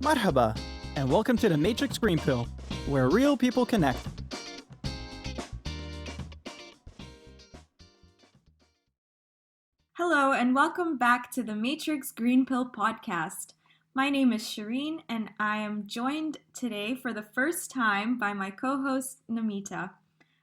Marhaba, and welcome to the Matrix Green Pill, where real people connect. Hello, and welcome back to the Matrix Green Pill podcast. My name is Shireen, and I am joined today for the first time by my co-host, Namita.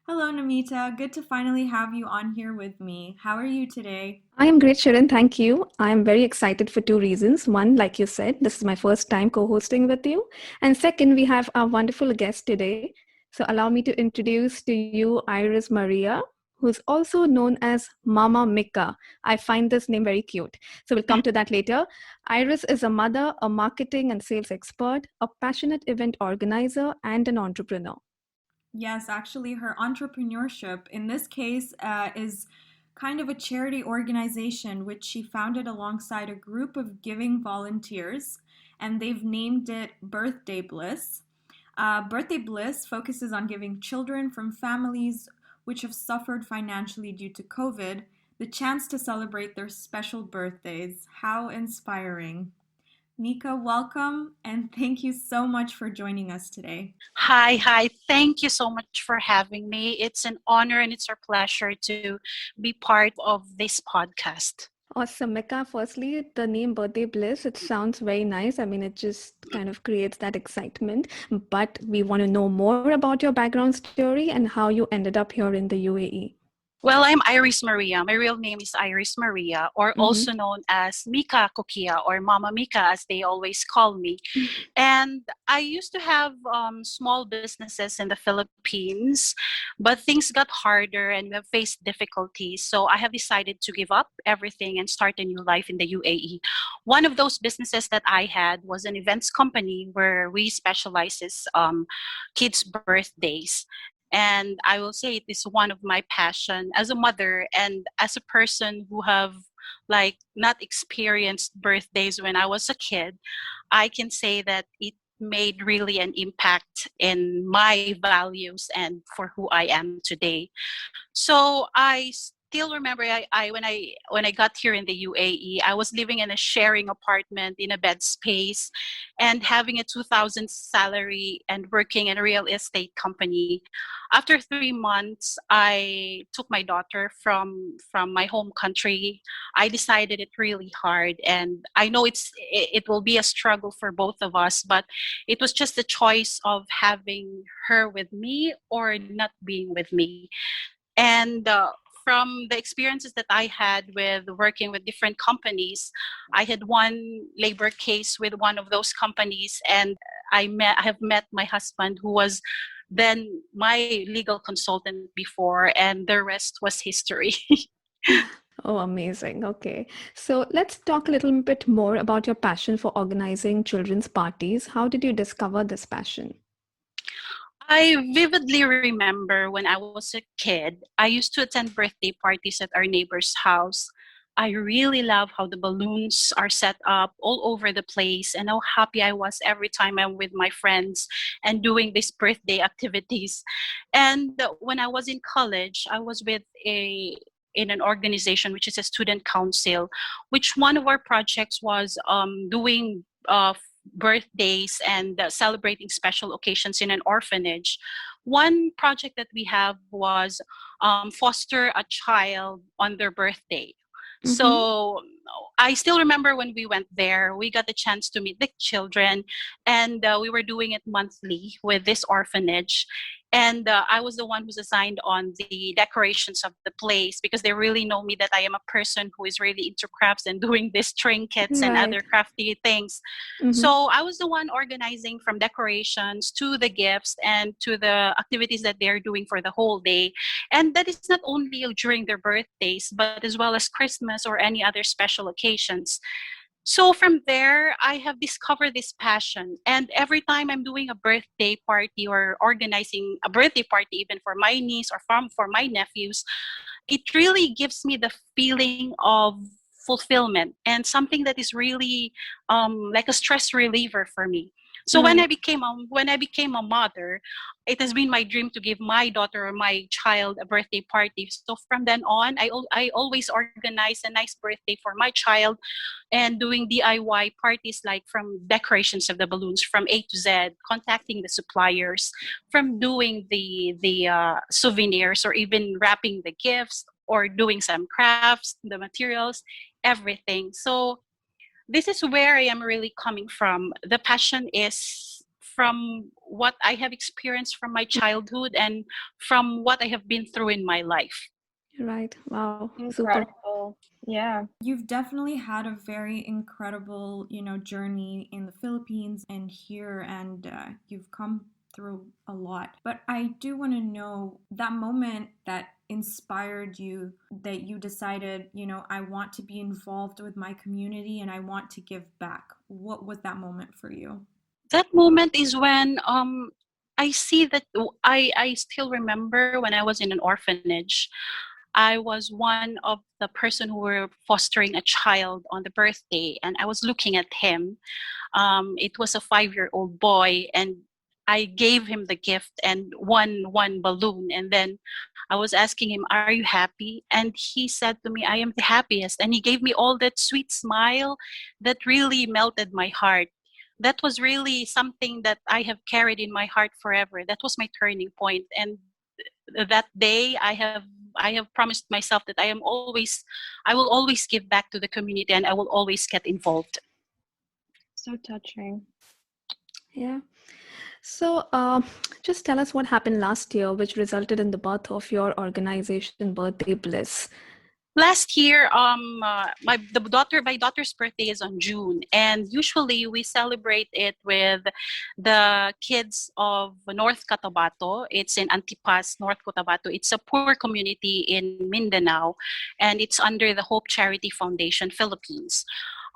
Hello, Namita. Good to finally have you on here with me. How are you today? I am great, Sharon. Thank you. I am very excited for two reasons. One, like you said, this is my first time co hosting with you. And second, we have our wonderful guest today. So allow me to introduce to you Iris Maria, who's also known as Mama Mika. I find this name very cute. So we'll come to that later. Iris is a mother, a marketing and sales expert, a passionate event organizer, and an entrepreneur. Yes, actually, her entrepreneurship in this case is kind of a charity organization which she founded alongside a group of giving volunteers, and they've named it Birthday Bliss. Birthday Bliss focuses on giving children from families which have suffered financially due to COVID the chance to celebrate their special birthdays. How inspiring! Mika, welcome, and thank you so much for joining us today. Hi. Thank you so much for having me. It's an honor and it's our pleasure to be part of this podcast. Awesome. Mika, firstly, the name Birthday Bliss, it sounds very nice. I mean, it just kind of creates that excitement. But we want to know more about your background story and how you ended up here in the UAE. Well, I'm Iris Maria. My real name is Iris Maria, or Mm-hmm. also known as Mika Kokia, or Mama Mika, as they always call me. And I used to have small businesses in the Philippines, but things got harder and we have faced difficulties. So I have decided to give up everything and start a new life in the UAE. One of those businesses that I had was an events company where we specializes kids' birthdays. And I will say it is one of my passion as a mother and as a person who have like not experienced birthdays when I was a kid. I can say that it made really an impact in my values and for who I am today. So I still remember when I got here in the UAE, I was living in a sharing apartment in a bed space and having a 2000 salary and working in a real estate company. After 3 months, I took my daughter from my home country. I decided it really hard, and I know it will be a struggle for both of us, but it was just a choice of having her with me or not being with me. And from the experiences that I had with working with different companies, I had one labor case with one of those companies, and I have met my husband, who was then my legal consultant before, and the rest was history. Oh, amazing. Okay. So let's talk a little bit more about your passion for organizing children's parties. How did you discover this passion? I vividly remember when I was a kid, I used to attend birthday parties at our neighbor's house. I really love how the balloons are set up all over the place and how happy I was every time I'm with my friends and doing these birthday activities. And when I was in college, I was with a in an organization which is a student council, which one of our projects was doing birthdays and celebrating special occasions in an orphanage. One project that we have was foster a child on their birthday. Mm-hmm. So I still remember when we went there, we got the chance to meet the children, and we were doing it monthly with this orphanage. And I was the one who's assigned on the decorations of the place because they really know me that I am a person who is really into crafts and doing these trinkets and other Right. crafty things. Mm-hmm. So I was the one organizing from decorations to the gifts and to the activities that they're doing for the whole day. And that is not only during their birthdays, but as well as Christmas or any other special occasions. So from there, I have discovered this passion. And every time I'm doing a birthday party or organizing a birthday party, even for my niece or for my nephews, it really gives me the feeling of fulfillment and something that is really like a stress reliever for me. So Right. when I became a mother, it has been my dream to give my daughter or my child a birthday party. So from then on, I always organize a nice birthday for my child, and doing DIY parties, like from decorations of the balloons from A to Z, contacting the suppliers, from doing the souvenirs, or even wrapping the gifts, or doing some crafts, the materials, everything. So this is where I am really coming from. The passion is from what I have experienced from my childhood and from what I have been through in my life. Right. Wow. Super. Incredible. Yeah. You've definitely had a very incredible, journey in the Philippines and here, and you've come through a lot. But I do want to know that moment that inspired you, that you decided, I want to be involved with my community and I want to give back. What was that moment for you? That moment is when I see that I still remember when I was in an orphanage. I was one of the person who were fostering a child on the birthday, and I was looking at him. It was a 5-year-old boy, and I gave him the gift and one balloon, and then I was asking him, "Are you happy?" And he said to me, "I am the happiest." And he gave me all that sweet smile that really melted my heart. That was really something that I have carried in my heart forever. That was my turning point, and that day I have promised myself that I will always give back to the community, and I will always get involved. So touching. Yeah. So, just tell us what happened last year, which resulted in the birth of your organization, Birthday Bliss. Last year, my daughter's birthday is on June, and usually we celebrate it with the kids of North Cotabato. It's in Antipas, North Cotabato. It's a poor community in Mindanao, and it's under the Hope Charity Foundation Philippines.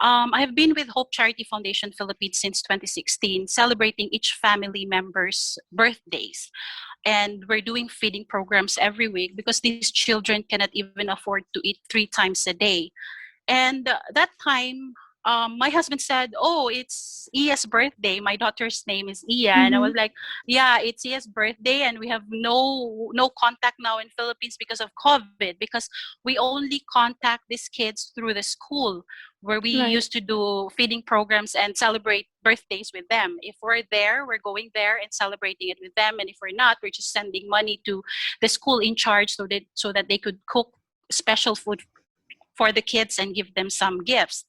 I have been with Hope Charity Foundation Philippines since 2016, celebrating each family member's birthdays. And we're doing feeding programs every week because these children cannot even afford to eat 3 times a day. And that time, my husband said, "Oh, it's Iya's birthday. My daughter's name is Iya." And I was like, "Yeah, it's Iya's birthday, and we have no contact now in Philippines because of COVID. Because we only contact these kids through the school where we Right. used to do feeding programs and celebrate birthdays with them. If we're there, we're going there and celebrating it with them. And if we're not, we're just sending money to the school in charge so that they could cook special food for the kids and give them some gifts."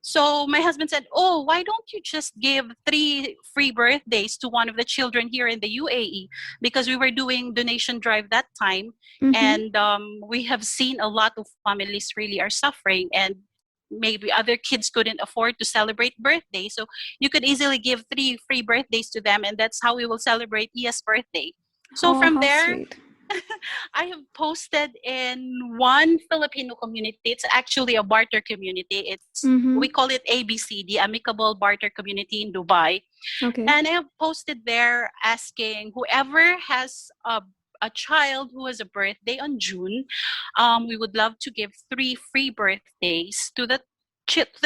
So my husband said, "Oh, why don't you just give 3 free birthdays to one of the children here in the UAE?" Because we were doing donation drive that time, and we have seen a lot of families really are suffering, and maybe other kids couldn't afford to celebrate birthday. So you could easily give 3 free birthdays to them, and that's how we will celebrate Iya's birthday. So Oh, from how there, sweet. I have posted in one Filipino community. It's actually a barter community. We call it ABC, the Amicable Barter Community in Dubai. Okay. And I have posted there asking whoever has a child who has a birthday on June, we would love to give 3 free birthdays to the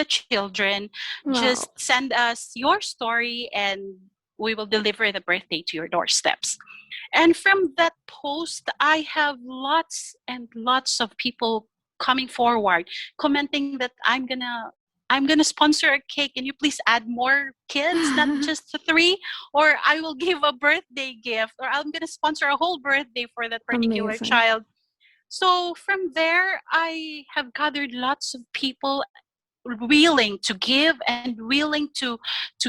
children. Wow. Just send us your story, and we will deliver the birthday to your doorsteps. And from that post, I have lots and lots of people coming forward, commenting that I'm gonna sponsor a cake. Can you please add more kids, not just 3? Or I will give a birthday gift, or I'm gonna sponsor a whole birthday for that particular Amazing. child. So from there, I have gathered lots of people willing to give and willing to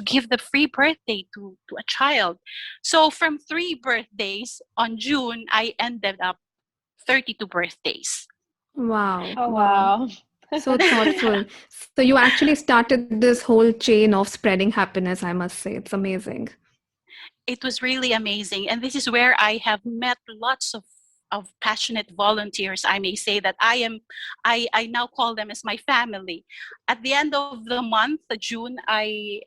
give the free birthday to a child. So from 3 birthdays on June, I ended up 32 birthdays. Wow. Oh, Wow. wow. So thoughtful. So you actually started this whole chain of spreading happiness, I must say. It's amazing. It was really amazing, and this is where I have met lots of passionate volunteers. I may say that I now call them as my family. At the end of the month, June, I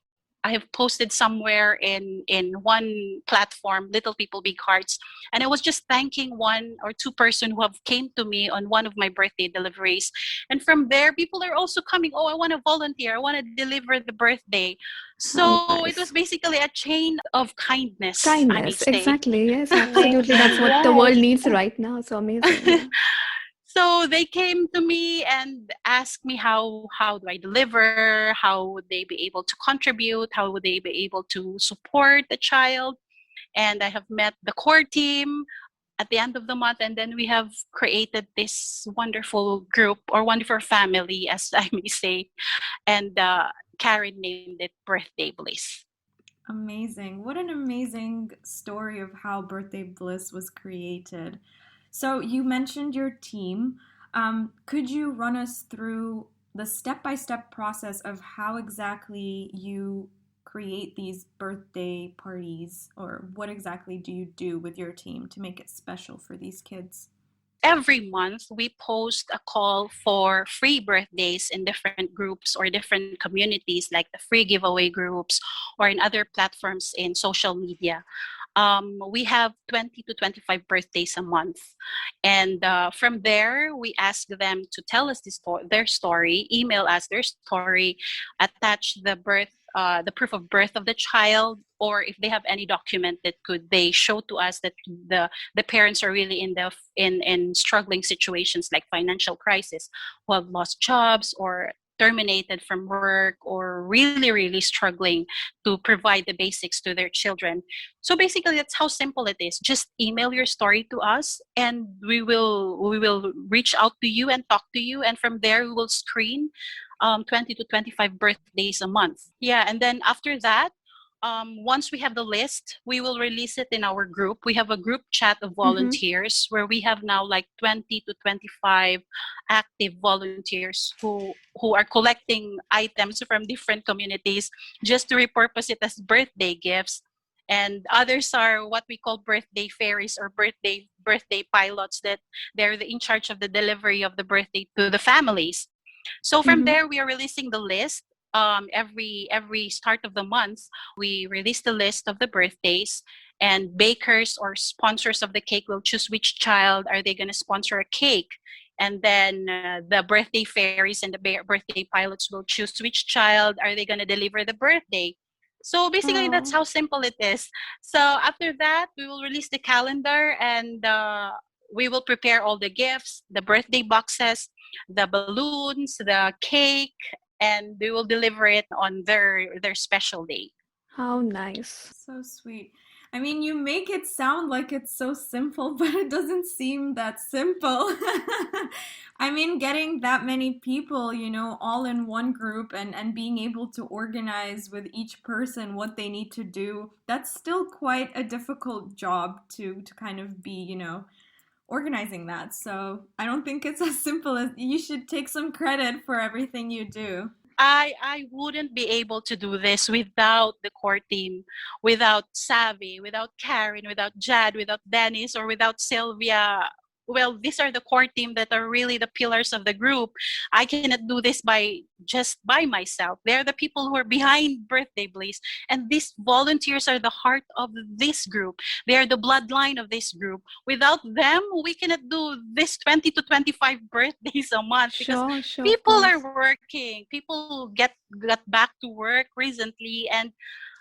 I have posted somewhere in one platform, Little People Big Hearts, and I was just thanking one or two person who have came to me on one of my birthday deliveries. And from there, people are also coming, oh, I want to volunteer, I want to deliver the birthday. How So it was nice. basically a chain of kindness, I may Kindness, say. exactly. Yes, absolutely. That's Amazing. what the world Yes. needs right now. So amazing. Yeah. So they came to me and asked me how do I deliver, how would they be able to contribute, how would they be able to support the child. And I have met the core team at the end of the month, and then we have created this wonderful group or wonderful family, as I may say, and Karen named it Birthday Bliss. Amazing. What an amazing story of how Birthday Bliss was created. So, you mentioned your team. Could you run us through the step by step process of how exactly you create these birthday parties, or what exactly do you do with your team to make it special for these kids? Every month we post a call for free birthdays in different groups or different communities, like the free giveaway groups or in other platforms in social media. We have 20 to 25 birthdays a month, and from there we ask them to tell us their story, email us their story, attach the proof of birth of the child, or if they have any document that could they show to us that the parents are really in struggling situations like financial crisis, who have lost jobs or terminated from work, or really struggling to provide the basics to their children. So basically that's how simple it is. Just email your story to us and we will reach out to you and talk to you, and from there we will screen 20 to 25 birthdays a month. Yeah, and then after that, once we have the list, we will release it in our group. We have a group chat of Mm-hmm. volunteers where we have now like 20 to 25 active volunteers who are collecting items from different communities just to repurpose it as birthday gifts. And others are what we call birthday fairies or birthday pilots, that they're in charge of the delivery of the birthday to the families. So from Mm-hmm. there, we are releasing the list. Every start of the month, we release the list of the birthdays, and bakers or sponsors of the cake will choose which child are they going to sponsor a cake, and then the birthday fairies and the birthday pilots will choose which child are they going to deliver the birthday. So basically, that's Oh, how simple it is. So after that, we will release the calendar, and we will prepare all the gifts, the birthday boxes, the balloons, the cake, and we will deliver it on their special day. how nice. So sweet. I mean, you make it sound like it's so simple, but it doesn't seem that simple. I mean, getting that many people, all in one group and being able to organize with each person what they need to do, that's still quite a difficult job to kind of be, organizing that. So I don't think it's as simple as you should take some credit for everything you do. I wouldn't be able to do this without the core team, without Savvy, without Karen, without Jad, without Dennis, or without Sylvia. Well, these are the core team that are really the pillars of the group. I cannot do this by myself. They're the people who are behind Birthday Bliss, and these volunteers are the heart of this group. They are the bloodline of this group. Without them, we cannot do this 20 to 25 birthdays a month, because Sure, sure, of people are course. working. People got back to work recently, and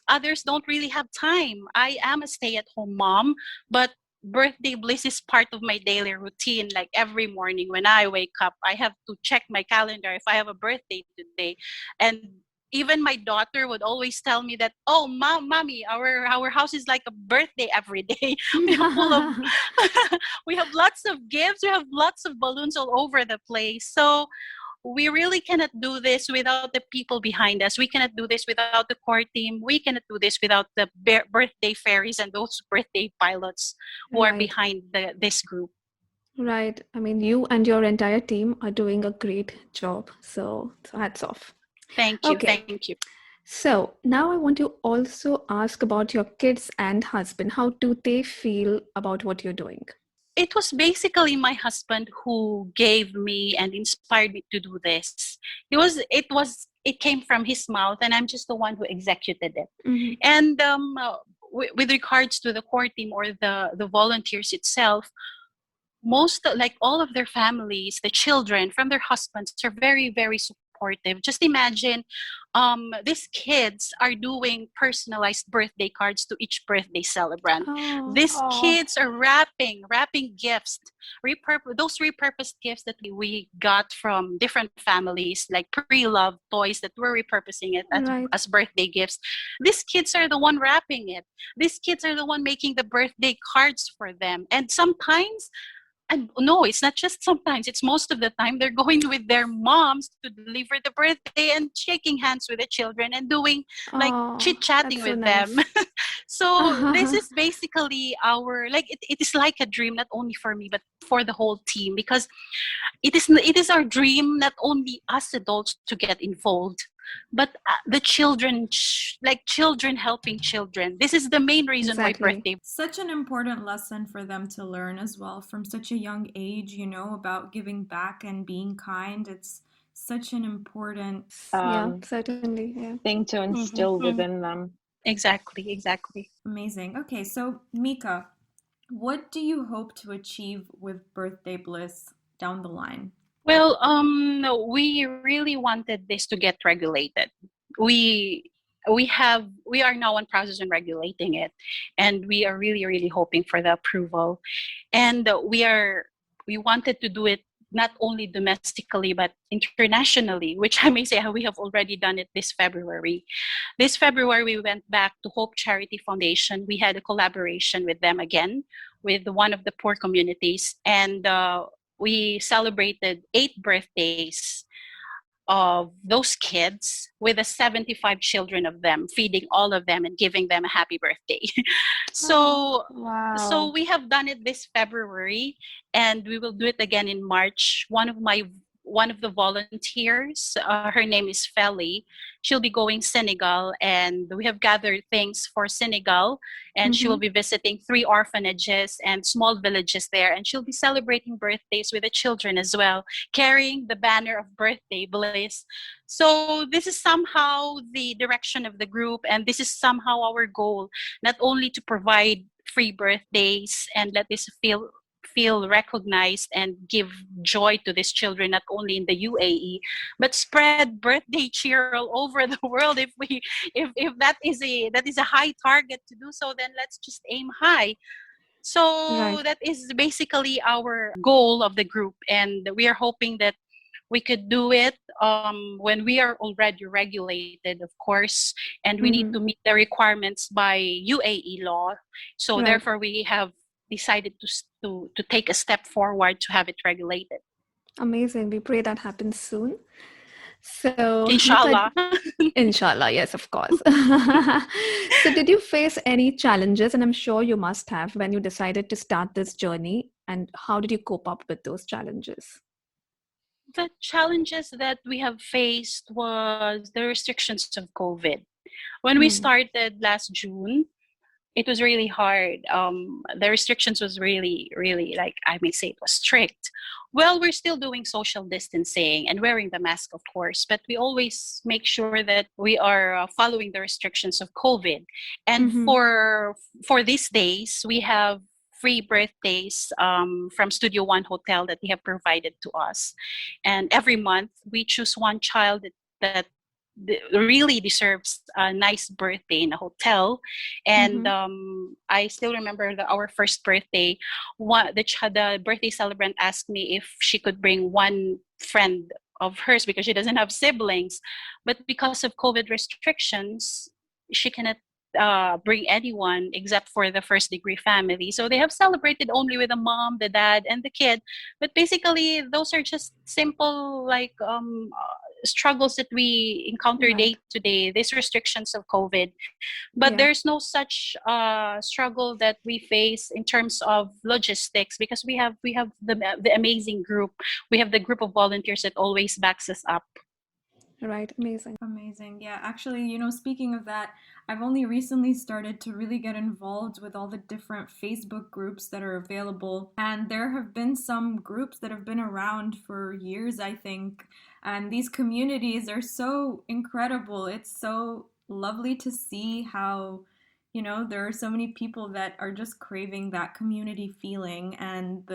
others don't really have time. I am a stay-at-home mom, but Birthday Bliss is part of my daily routine. Like every morning when I wake up, I have to check my calendar if I have a birthday today. And even my daughter would always tell me that, oh, mommy, our house is like a birthday every day. We have full of we have lots of gifts, we have lots of balloons all over the place. So we really cannot do this without the people behind us. We cannot do this without the core team. We cannot do this without the birthday fairies and those birthday pilots who are Right, behind this group. right. I mean, you and your entire team are doing a great job. So hats off. Thank you. Okay. Thank you. So now I want to also ask about your kids and husband. How do they feel about what you're doing? It was basically my husband who gave me and inspired me to do this. It was it came from his mouth, and I'm just the one who executed it. Mm-hmm. And with regards to the core team or the volunteers itself, most, like all of their families, the children from their husbands are very, very supportive. Just imagine, these kids are doing personalized birthday cards to each birthday celebrant. Oh, These Aw. kids are wrapping gifts, those repurposed gifts that we got from different families, like pre-loved toys that we're repurposing it right. as birthday gifts. These kids are the one wrapping it. These kids are the one making the birthday cards for them. And sometimes, and no, it's not just sometimes, it's most of the time, they're going with their moms to deliver the birthday and shaking hands with the children and doing like Oh, chit-chatting that's so with nice. them. So this is basically our, like, it is like a dream, not only for me but for the whole team, because it is our dream, not only us adults to get involved, but the children, like children helping children. This is the main reason why Exactly. birthday. Such an important lesson for them to learn as well from such a young age, about giving back and being kind. It's such an important. Yeah, Um, certainly. Yeah. thing to instill within them. Exactly. Amazing. Okay, so Mika, what do you hope to achieve with Birthday Bliss down the line? Well, no, we really wanted this to get regulated. We we are now in process in regulating it, and we are really hoping for the approval. And we wanted to do it not only domestically but internationally, which I may say we have already done it this February. This February, we went back to Hope Charity Foundation. We had a collaboration with them again, with one of the poor communities, and we celebrated 8 birthdays of those kids with the 75 children of them, feeding all of them and giving them a happy birthday. so Wow. we have done it this February, and we will do it again in March. One of the volunteers, her name is Feli. She'll be going Senegal, and we have gathered things for Senegal, and she will Mm-hmm. be visiting 3 orphanages and small villages there, and she'll be celebrating birthdays with the children as well, carrying the banner of Birthday Bliss. So this is somehow the direction of the group, and this is somehow our goal, not only to provide free birthdays and let this feel recognized and give joy to these children, not only in the UAE, but spread birthday cheer all over the world. If that is a high target to do so, then let's just aim high. So Right. that is basically our goal of the group, and we are hoping that we could do it when we are already regulated, of course, and we need Mm-hmm. to meet the requirements by UAE law. So Right. therefore, we have decided to take a step forward to have it regulated. Amazing. We pray that happens soon. So, Mika, Inshallah. inshallah, yes, of course. So, did you face any challenges? And I'm sure you must have when you decided to start this journey. And how did you cope up with those challenges? The challenges that we have faced was the restrictions of COVID. When we Mm. started last June, it was really hard. The restrictions was really, like, I may say, it was strict. Well, we're still doing social distancing and wearing the mask, of course, but we always make sure that we are following the restrictions of COVID. And Mm-hmm. for these days, we have free birthdays from Studio One Hotel that they have provided to us. And every month, we choose one child that really deserves a nice birthday in a hotel. And Mm-hmm. I still remember our first birthday. The birthday celebrant asked me if she could bring one friend of hers because she doesn't have siblings, but because of COVID restrictions, she cannot bring anyone except for the first degree family. So they have celebrated only with the mom, the dad, and the kid. But basically, those are just simple, like, struggles that we encounter Right. day to day, these restrictions of COVID. But Yeah. there's no such struggle that we face in terms of logistics, because we have the amazing group. We have the group of volunteers that always backs us up. Right. Amazing. Amazing. Yeah, actually, speaking of that, I've only recently started to really get involved with all the different Facebook groups that are available. And there have been some groups that have been around for years, I think. And these communities are so incredible. It's so lovely to see how, there are so many people that are just craving that community feeling, and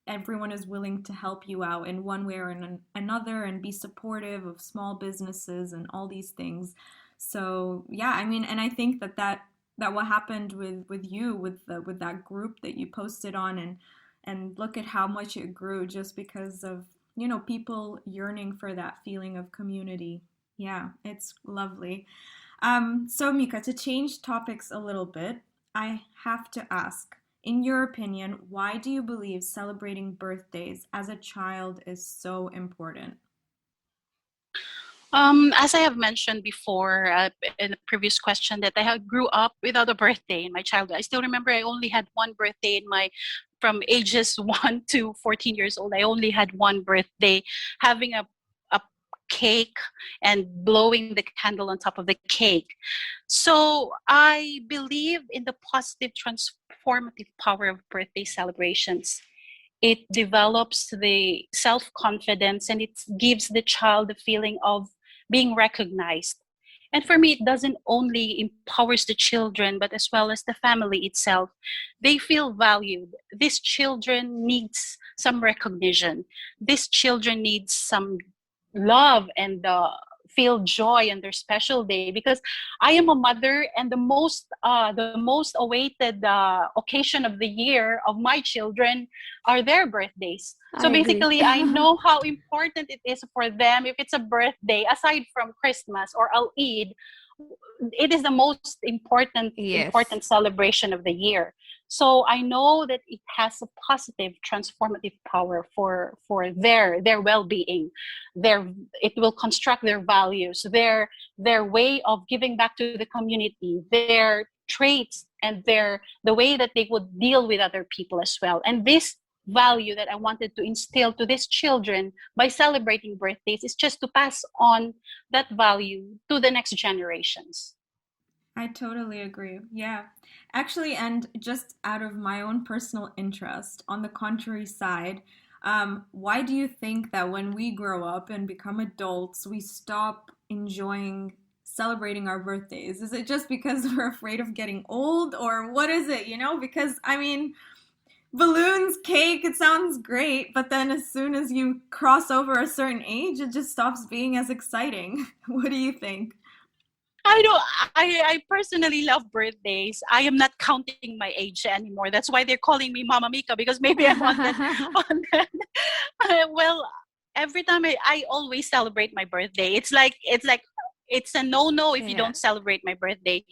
everyone is willing to help you out in one way or another and be supportive of small businesses and all these things. So yeah, I mean, and I think that what happened with you with that group that you posted on, and look at how much it grew just because of people yearning for that feeling of community. Yeah, it's lovely. So Mika, to change topics a little bit, I have to ask, in your opinion, why do you believe celebrating birthdays as a child is so important? As I have mentioned before in the previous question, that grew up without a birthday in my childhood. I still remember I only had one birthday from ages 1 to 14 years old. I only had one birthday, having a cake and blowing the candle on top of the cake. So I believe in the positive transformative power of birthday celebrations. It develops the self-confidence, and it gives the child the feeling of being recognized. And for me, it doesn't only empowers the children, but as well as the family itself. They feel valued. These children needs some recognition. These children needs some love, and feel joy on their special day, because I am a mother, and the most awaited occasion of the year of my children are their birthdays. I So agree. basically, I know how important it is for them. If it's a birthday, aside from Christmas or Eid, it is the most Yes, important celebration of the year. So I know that it has a positive transformative power for their well-being. It will construct their values, their way of giving back to the community, their traits, and the way that they would deal with other people as well. And this value that I wanted to instill to these children by celebrating birthdays is just to pass on that value to the next generations. I totally agree. Yeah. Actually, and just out of my own personal interest, on the contrary side, why do you think that when we grow up and become adults, we stop enjoying celebrating our birthdays? Is it just because we're afraid of getting old, or what is it? Because I mean, balloons, cake, it sounds great, but then as soon as you cross over a certain age, it just stops being as exciting. What do you think? I don't. I personally love birthdays. I am not counting my age anymore. That's why they're calling me Mama Mika, because maybe I'm on that. On that. Well, every time I always celebrate my birthday. It's a no if you yeah. don't celebrate my birthday.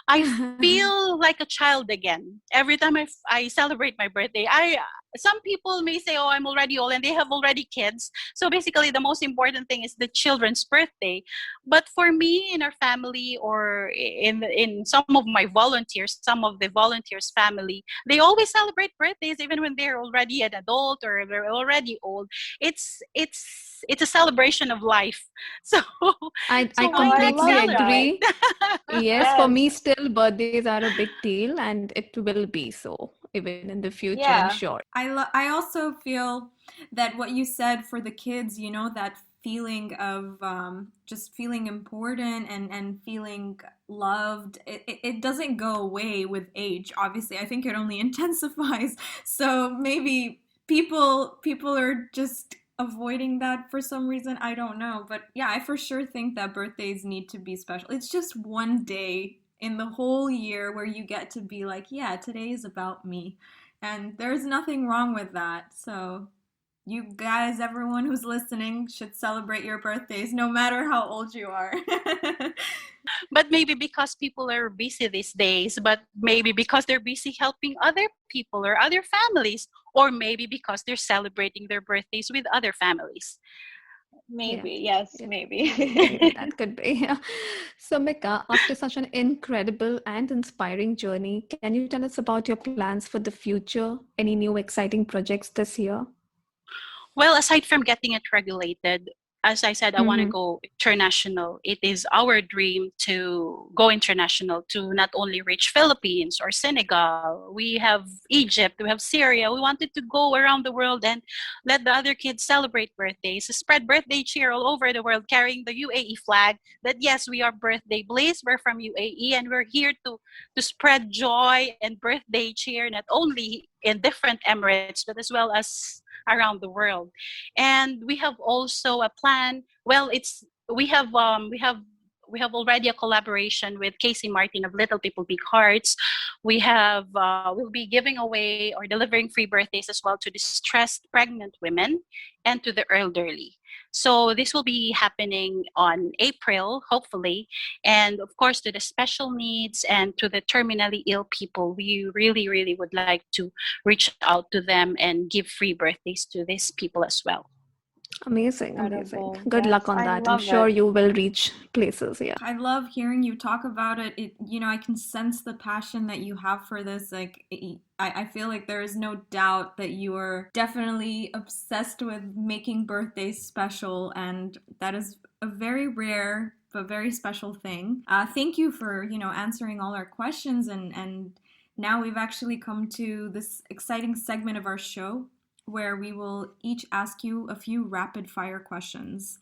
I feel like a child again every time I celebrate my birthday. Some people may say, "Oh, I'm already old," and they have already kids. So basically, the most important thing is the children's birthday. But for me, in our family, or in some of the volunteers' family, they always celebrate birthdays even when they're already an adult or they're already old. It's a celebration of life. So I so why I not completely love that. celebrate? agree. Yes, for Yes. me, still birthdays are a big deal, and it will be so even in the future, I'm Yeah. sure. I also feel that what you said for the kids, that feeling of just feeling important and feeling loved, it doesn't go away with age. Obviously, I think it only intensifies. So maybe people are just avoiding that for some reason. I don't know, but yeah, I for sure think that birthdays need to be special. It's just one day in the whole year where you get to be like, yeah, today is about me. And there's nothing wrong with that. So, you guys, everyone who's listening, should celebrate your birthdays no matter how old you are. But maybe because people are busy these days, but maybe because they're busy helping other people or other families, or maybe because they're celebrating their birthdays with other families. Yeah, Maybe. Yes, yeah, maybe maybe. that could be. Yeah. So, Mika, after such an incredible and inspiring journey, can you tell us about your plans for the future? Any new exciting projects this year? Well, aside from getting it regulated, as I said, I want to go international. It is our dream to go international, to not only reach Philippines or Senegal. We have Egypt, we have Syria. We wanted to go around the world and let the other kids celebrate birthdays, spread birthday cheer all over the world, carrying the UAE flag. That yes, we are Birthday Bliss. We're from UAE, and we're here to spread joy and birthday cheer, not only in different Emirates, but as well as around the world. And we have also a plan. Well, it's we have already a collaboration with Casey Martin of Little People Big Hearts. We have we'll be giving away or delivering free birthdays as well to distressed pregnant women and to the elderly. So this will be happening on April, hopefully. And of course, to the special needs and to the terminally ill people, we really, really would like to reach out to them and give free birthdays to these people as well. Amazing. Incredible. Good Yes, luck on I that. I'm love sure it. you will reach places. Yeah. I love hearing you talk about it. I can sense the passion that you have for this. Like, I feel like there is no doubt that you are definitely obsessed with making birthdays special, and that is a very rare but very special thing. Thank you for, answering all our questions, and now we've actually come to this exciting segment of our show where we will each ask you a few rapid fire questions.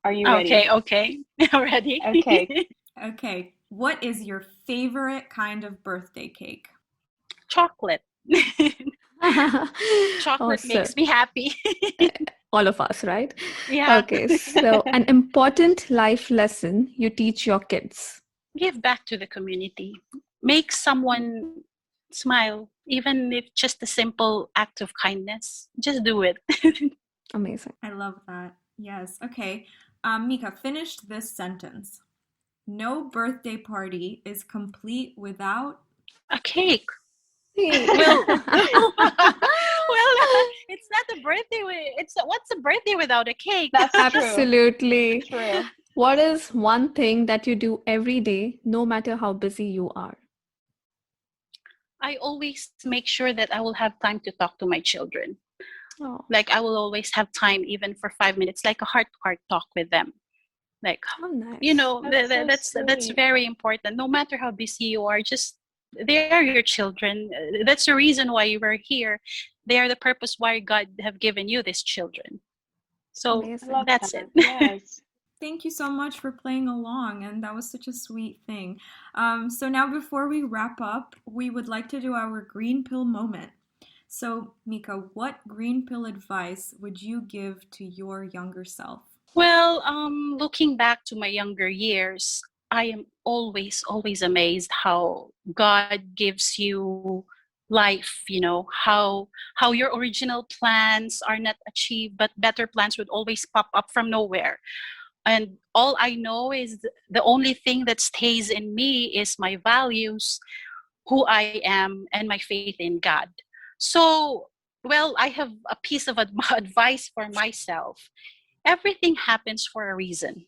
Are you ready? Okay. Ready? Okay. Okay. What is your favorite kind of birthday cake? Chocolate. Chocolate So makes me happy. all of us, right? Yeah. Okay. So an important life lesson you teach your kids. Give back to the community. Make someone smile, even if just a simple act of kindness. Just do it. Amazing. I love that. Yes. Okay. Mika, finish this sentence. No birthday party is complete without A cake. Hey. Well, it's not a birthday. What's a birthday without a cake? That's true. Absolutely. True. What is one thing that you do every day, no matter how busy you are? I always make sure that I will have time to talk to my children. Oh, Like I will always have time, even for 5 minutes, like a heart-to-heart talk with them. Like, how nice. that's sweet. very important. No matter how busy you are, just they are your children. That's the reason why you were here. They are the purpose why God have given you these children. So Amazing. Love that's that. it. Yes. Thank you so much for playing along, and that was such a sweet thing. So now before we wrap up, we would like to do our green pill moment. So, Mika, what green pill advice would you give to your younger self? Well, looking back to my younger years, I am always amazed how God gives you life, how your original plans are not achieved, but better plans would always pop up from nowhere. And all I know is the only thing that stays in me is my values, who I am, and my faith in God. So, well, I have a piece of advice for myself. Everything happens for a reason.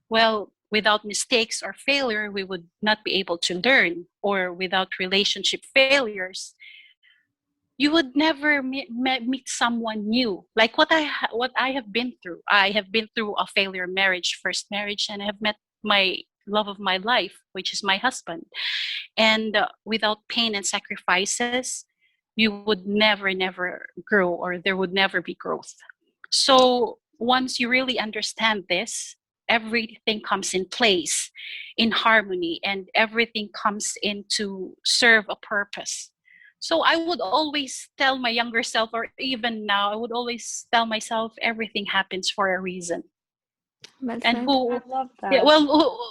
Well, without mistakes or failure, we would not be able to learn, or without relationship failures, you would never meet someone new. Like what I have been through. I have been through a failure marriage, first marriage, and I have met my love of my life, which is my husband. And without pain and sacrifices, you would never grow, or there would never be growth. So once you really understand this, everything comes in place, in harmony, and everything comes in to serve a purpose. So I would always tell my younger self, or even now, I would always tell myself everything happens for a reason. Well And said. I love that. yeah, well,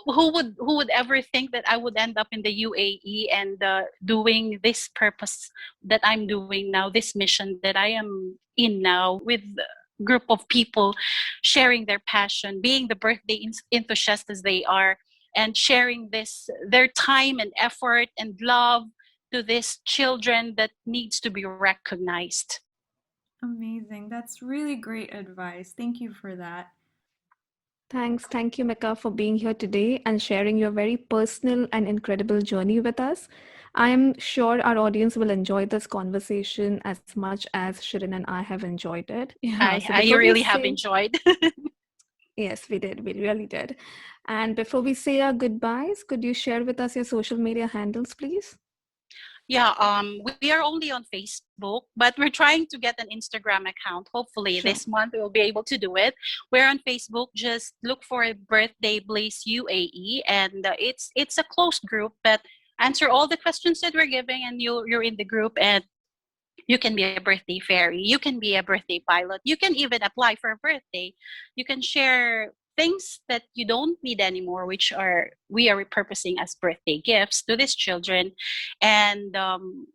who would ever think that I would end up in the UAE and doing this purpose that I'm doing now, this mission that I am in now, with a group of people sharing their passion, being the birthday enthusiasts as they are, and sharing their time and effort and love to these children that needs to be recognized. Amazing. That's really great advice. Thank you for that. Thanks. Thank you, Mika, for being here today and sharing your very personal and incredible journey with us. I am sure our audience will enjoy this conversation as much as Shirin and I have enjoyed it. Yeah. So I before we really have say, enjoyed. Yes, we did. We really did. And before we say our goodbyes, could you share with us your social media handles, please? Yeah, we are only on Facebook, but we're trying to get an Instagram account. Hopefully Sure. this month we'll be able to do it. We're on Facebook. Just look for Birthday Bliss UAE, and it's a closed group that answer all the questions that we're giving, and you're in the group, and you can be a birthday fairy. You can be a birthday pilot. You can even apply for a birthday. You can share things that you don't need anymore, which are we are repurposing as birthday gifts to these children. And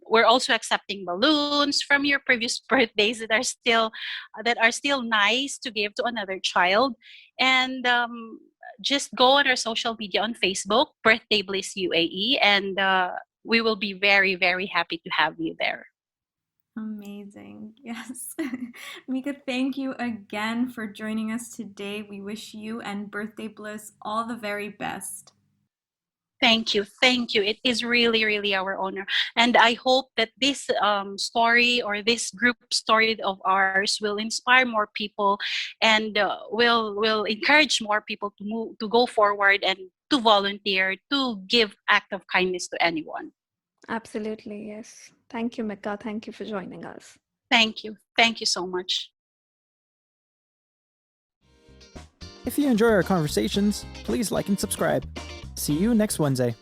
we're also accepting balloons from your previous birthdays that are still nice to give to another child. And just go on our social media on Facebook, Birthday Bliss UAE, and we will be very, very happy to have you there. Amazing. Yes. Mika, thank you again for joining us today. We wish you and Birthday Bliss all the very best. Thank you. Thank you. It is really, really our honor. And I hope that this story or this group story of ours will inspire more people and will encourage more people to move, to go forward and to volunteer, to give act of kindness to anyone. Absolutely, yes. Thank you, Mika. Thank you for joining us. Thank you. Thank you so much. If you enjoy our conversations, please like and subscribe. See you next Wednesday.